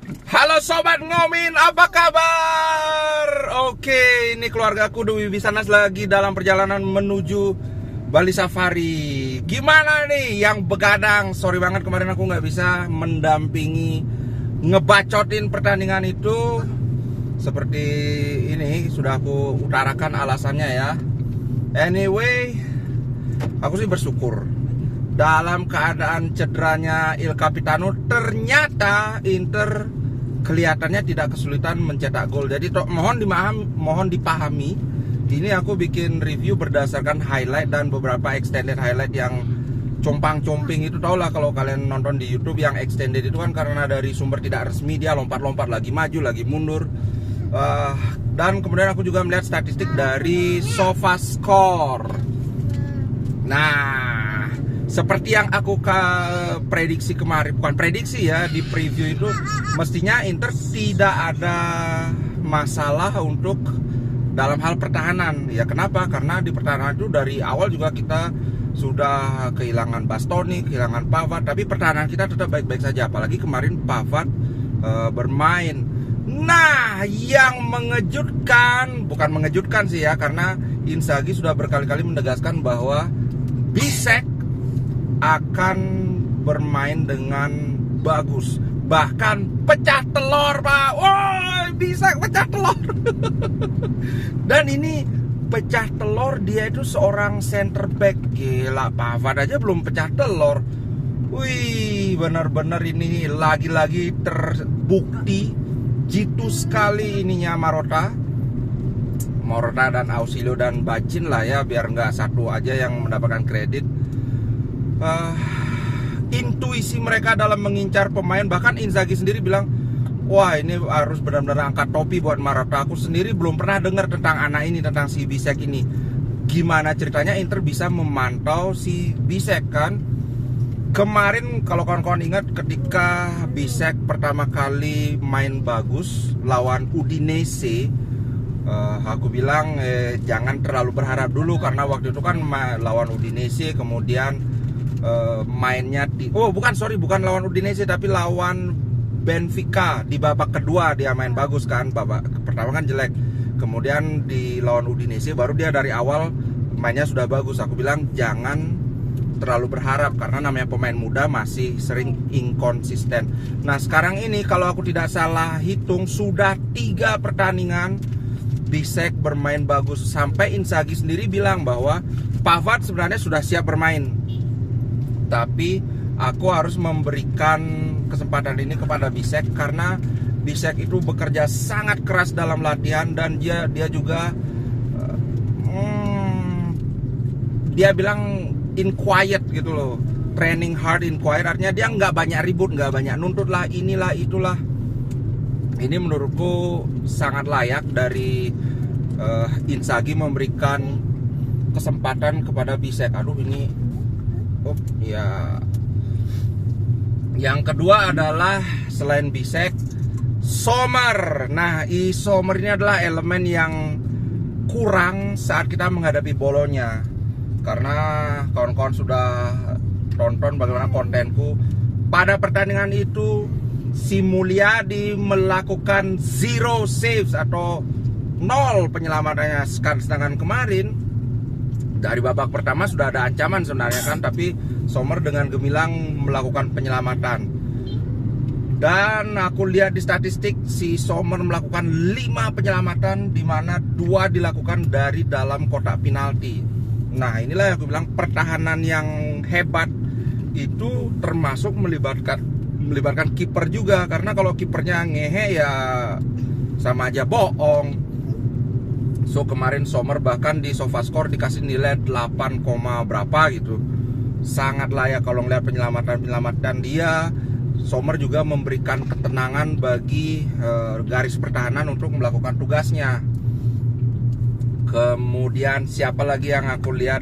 Halo Sobat Ngomin, apa kabar? Oke, ini keluargaku Dewi Bisanas lagi dalam perjalanan menuju Bali Safari. Gimana nih yang begadang? Sorry banget kemarin aku nggak bisa mendampingi ngebacotin pertandingan itu. Seperti ini, sudah aku utarakan alasannya ya. Anyway, aku sih bersyukur. Dalam keadaan cederanya Il Capitano, ternyata Inter kelihatannya tidak kesulitan mencetak gol. Jadi mohon dipahami. Ini aku bikin review berdasarkan highlight dan beberapa extended highlight yang compang-comping itu. Tau lah kalau kalian nonton di YouTube yang extended itu kan karena dari sumber tidak resmi, dia lompat-lompat lagi maju lagi mundur. Dan kemudian aku juga melihat statistik dari SofaScore. Nah, seperti yang aku prediksi kemarin, bukan prediksi ya, di preview itu mestinya Inter tidak ada masalah untuk dalam hal pertahanan. Ya kenapa? Karena di pertahanan itu dari awal juga kita sudah kehilangan Bastoni, kehilangan Pavard, tapi pertahanan kita tetap baik-baik saja. Apalagi kemarin Pavard bermain. Nah, yang mengejutkan, bukan mengejutkan sih ya, karena Inzaghi sudah berkali-kali menegaskan bahwa Bisek akan bermain dengan bagus, bahkan pecah telur, Pak. Woi, bisa pecah telur. Dan ini pecah telur, dia itu seorang center back. Gila, Pavard aja belum pecah telur. Wih, benar-benar ini lagi-lagi terbukti jitu sekali ininya Morata dan Ausilio dan Bacin lah ya, biar nggak satu aja yang mendapatkan kredit. Intuisi mereka dalam mengincar pemain, bahkan Inzaghi sendiri bilang, wah ini harus benar-benar angkat topi buat Morata. Aku sendiri belum pernah dengar tentang anak ini, tentang si Bisek ini. Gimana ceritanya Inter bisa memantau si Bisek kan? Kemarin kalau kawan-kawan ingat ketika Bisek pertama kali main bagus lawan Udinese, aku bilang jangan terlalu berharap dulu, karena waktu itu kan lawan Udinese, kemudian mainnya bukan lawan Udinese tapi lawan Benfica. Di babak kedua dia main bagus kan, babak pertama kan jelek, kemudian di lawan Udinese baru dia dari awal mainnya sudah bagus. Aku bilang jangan terlalu berharap, karena namanya pemain muda masih sering inkonsisten. Nah sekarang ini kalau aku tidak salah hitung sudah 3 pertandingan Bisek bermain bagus, sampai Inzaghi sendiri bilang bahwa Pavard sebenarnya sudah siap bermain, tapi aku harus memberikan kesempatan ini kepada Bisek karena Bisek itu bekerja sangat keras dalam latihan, dan dia juga dia bilang in quiet gitu loh, training hard in quiet, artinya dia nggak banyak ribut, nggak banyak nuntut lah inilah itulah. Ini menurutku sangat layak dari Inzaghi memberikan kesempatan kepada Bisek. Aduh ini ya. Yang kedua adalah selain Bisek, Sommer. Nah, Sommer ini adalah elemen yang kurang saat kita menghadapi Bolonya. Karena kawan-kawan sudah tonton bagaimana kontenku pada pertandingan itu, si Mulyadi melakukan 0 saves atau 0 penyelamatannya. Sedangkan kemarin dari babak pertama sudah ada ancaman sebenarnya kan, tapi Sommer dengan gemilang melakukan penyelamatan. Dan aku lihat di statistik si Sommer melakukan 5 penyelamatan, di mana 2 dilakukan dari dalam kotak penalti. Nah inilah yang aku bilang pertahanan yang hebat itu termasuk melibatkan kiper juga, karena kalau kipernya ngehe ya sama aja bohong. So kemarin Sommer bahkan di SofaScore dikasih nilai 8, berapa gitu. Sangat layak kalau ngeliat penyelamatan dia. Sommer juga memberikan ketenangan bagi garis pertahanan untuk melakukan tugasnya. Kemudian siapa lagi yang aku lihat?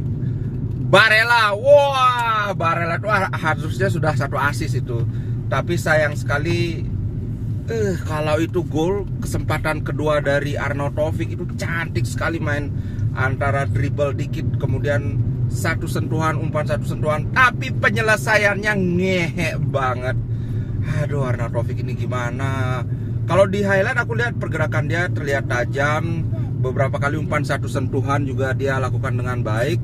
Barella. Wah, Barella itu harusnya sudah 1 assist itu. Tapi sayang sekali kalau itu gol, kesempatan kedua dari Arnautovic itu cantik sekali, main antara dribble dikit kemudian satu sentuhan, umpan satu sentuhan, tapi penyelesaiannya ngehe banget. Aduh, Arnautovic ini gimana? Kalau di highlight aku lihat pergerakan dia terlihat tajam, beberapa kali umpan satu sentuhan juga dia lakukan dengan baik.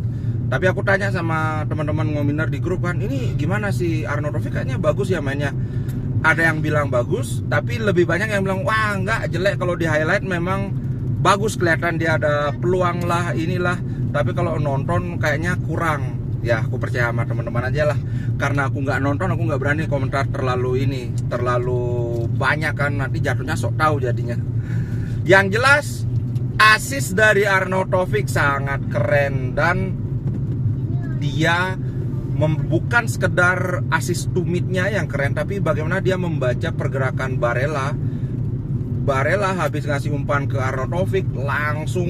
Tapi aku tanya sama teman-teman ngominer di grup kan, ini gimana sih Arnautovic, kayaknya bagus ya mainnya. Ada yang bilang bagus, tapi lebih banyak yang bilang wah enggak, jelek. Kalau di highlight memang bagus, kelihatan dia ada peluang lah, inilah. Tapi kalau nonton kayaknya kurang. Ya aku percaya sama teman-teman aja lah. Karena aku nggak nonton, aku nggak berani komentar terlalu banyak kan, nanti jatuhnya sok tahu jadinya. Yang jelas assist dari Arnautovic sangat keren, dan dia bukan sekedar assist to mid-nya yang keren, tapi bagaimana dia membaca pergerakan Barella. Barella habis ngasih umpan ke Arnautovic langsung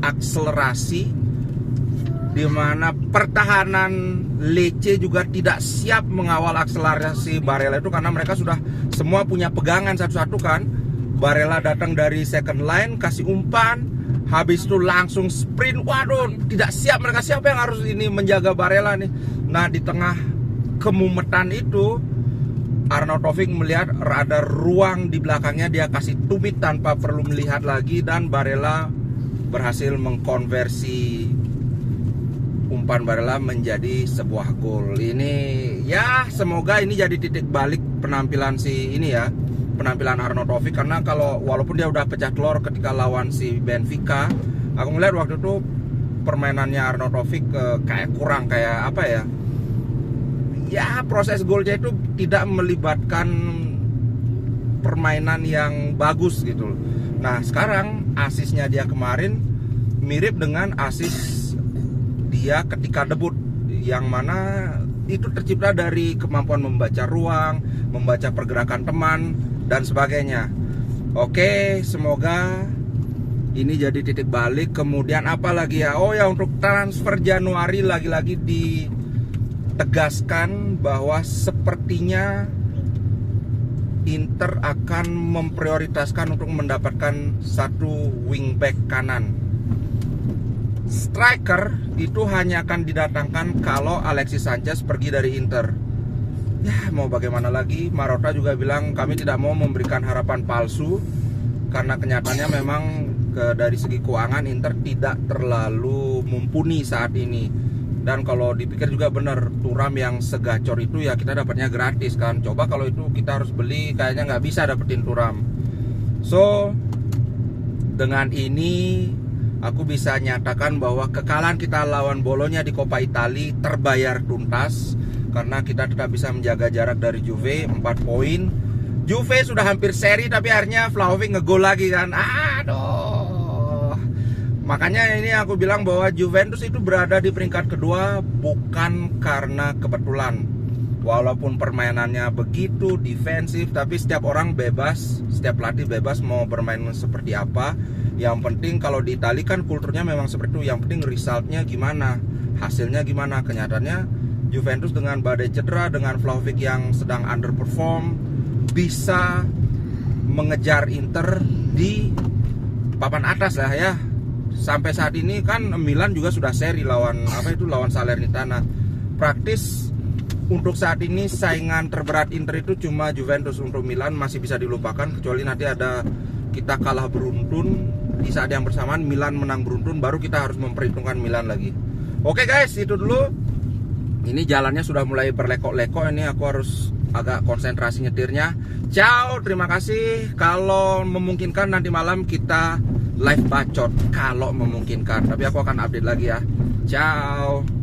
akselerasi, di mana pertahanan Lecce juga tidak siap mengawal akselerasi Barella itu, karena mereka sudah semua punya pegangan satu-satu kan. Barella datang dari second line, kasih umpan, habis itu langsung sprint. Waduh, tidak siap mereka, siapa yang harus ini menjaga Barella nih. Nah, di tengah kemumetan itu Arnautovic melihat ada ruang di belakangnya, dia kasih tumit tanpa perlu melihat lagi, dan Barella berhasil mengkonversi umpan Barella menjadi sebuah gol. Ini ya semoga ini jadi titik balik penampilan penampilan Arnautovic, karena kalau walaupun dia udah pecah telur ketika lawan si Benfica, aku ngeliat waktu itu permainannya Arnautovic kayak kurang, kayak apa ya? Ya proses golnya itu tidak melibatkan permainan yang bagus gitu. Nah sekarang asisnya dia kemarin mirip dengan asis dia ketika debut, yang mana itu tercipta dari kemampuan membaca ruang, membaca pergerakan teman, dan sebagainya. Oke, semoga ini jadi titik balik. Kemudian apa lagi ya? Oh ya, untuk transfer Januari lagi-lagi ditegaskan bahwa sepertinya Inter akan memprioritaskan untuk mendapatkan satu wingback kanan. Striker itu hanya akan didatangkan kalau Alexis Sanchez pergi dari Inter. Ya mau bagaimana lagi, Marotta juga bilang kami tidak mau memberikan harapan palsu, karena kenyataannya memang dari segi keuangan Inter tidak terlalu mumpuni saat ini. Dan kalau dipikir juga benar, Thuram yang segacor itu ya kita dapatnya gratis kan. Coba kalau itu kita harus beli, kayaknya nggak bisa dapetin Thuram. So dengan ini aku bisa nyatakan bahwa kekalahan kita lawan Bolonya di Coppa Italia terbayar tuntas, karena kita tetap bisa menjaga jarak dari Juve 4 poin. Juve sudah hampir seri, tapi akhirnya Vlahovic ngegol lagi kan. Aduh. Makanya ini aku bilang bahwa Juventus itu berada di peringkat kedua bukan karena kebetulan. Walaupun permainannya begitu defensif, tapi setiap orang bebas, setiap pelatih bebas mau bermain seperti apa. Yang penting kalau di Italia kan kulturnya memang seperti itu. Yang penting resultnya gimana, hasilnya gimana. Kenyataannya Juventus dengan badai cedera, dengan Vlahovic yang sedang underperform, bisa mengejar Inter di papan atas lah ya. Sampai saat ini kan Milan juga sudah seri lawan Salernitana. Praktis untuk saat ini saingan terberat Inter itu cuma Juventus. Untuk Milan masih bisa dilupakan, kecuali nanti ada kita kalah beruntun di saat yang bersamaan Milan menang beruntun, baru kita harus memperhitungkan Milan lagi. Oke guys, itu dulu. Ini jalannya sudah mulai berlekok-lekok, ini aku harus agak konsentrasi nyetirnya. Ciao, terima kasih. Kalau memungkinkan nanti malam kita live bacot, kalau memungkinkan. Tapi aku akan update lagi ya. Ciao.